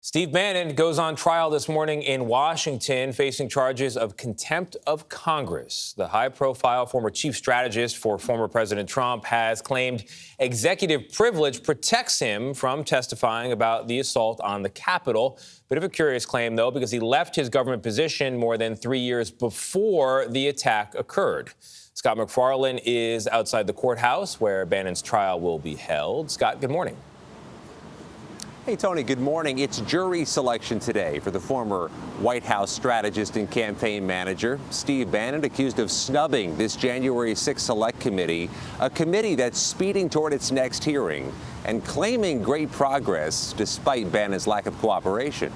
Steve Bannon goes on trial this morning in Washington, facing charges of contempt of Congress. The high-profile former chief strategist for former President Trump has claimed executive privilege protects him from testifying about the assault on the Capitol. Bit of a curious claim, though, because he left his government position more than 3 years before the attack occurred. Scott MacFarlane is outside the courthouse where Bannon's trial will be held. Scott, good morning. Hey, Tony, good morning. It's jury selection today for the former White House strategist and campaign manager, Steve Bannon, accused of snubbing this January 6th Select Committee, a committee that's speeding toward its next hearing and claiming great progress despite Bannon's lack of cooperation.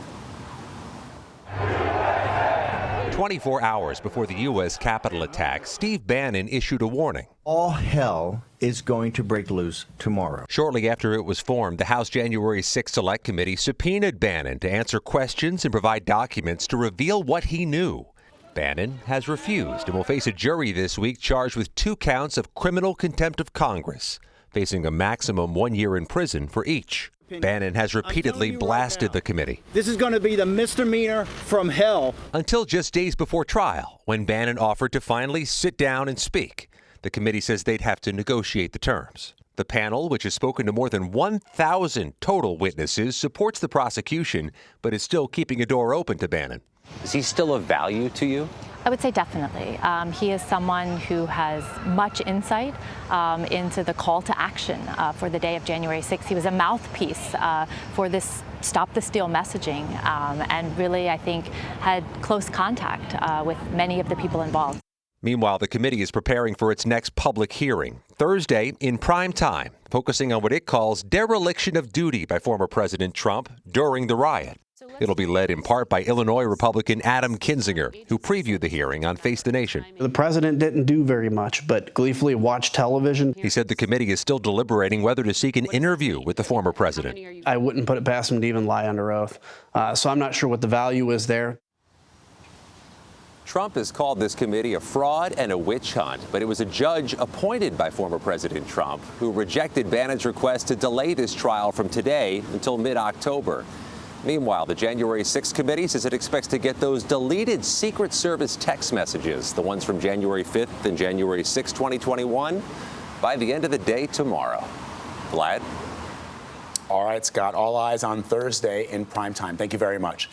24 hours before the U.S. Capitol attack, Steve Bannon issued a warning. All hell is going to break loose tomorrow. Shortly after it was formed, the House January 6th Select Committee subpoenaed Bannon to answer questions and provide documents to reveal what he knew. Bannon has refused and will face a jury this week charged with 2 counts of criminal contempt of Congress, facing a maximum 1 year in prison for each. Bannon has repeatedly blasted the committee. This is going to be the misdemeanor from hell. Until just days before trial, when Bannon offered to finally sit down and speak. The committee says they'd have to negotiate the terms. The panel, which has spoken to more than 1,000 total witnesses, supports the prosecution, but is still keeping a door open to Bannon. Is he still of value to you? I would say definitely. He is someone who has much insight into the call to action for the day of January 6th. He was a mouthpiece for this Stop the Steal messaging and really, I think, had close contact with many of the people involved. Meanwhile, the committee is preparing for its next public hearing, Thursday in prime time, focusing on what it calls dereliction of duty by former President Trump during the riot. It'll be led in part by Illinois Republican Adam Kinzinger, who previewed the hearing on Face the Nation. The president didn't do very much, but gleefully watched television. He said the committee is still deliberating whether to seek an interview with the former president. I wouldn't put it past him to even lie under oath. So I'm not sure what the value is there. Trump has called this committee a fraud and a witch hunt, but it was a judge appointed by former President Trump who rejected Bannon's request to delay this trial from today until mid-October. Meanwhile, the January 6th committee says it expects to get those deleted Secret Service text messages, the ones from January 5th and January 6th, 2021, by the end of the day tomorrow. Vlad? All right, Scott, all eyes on Thursday in prime time. Thank you very much.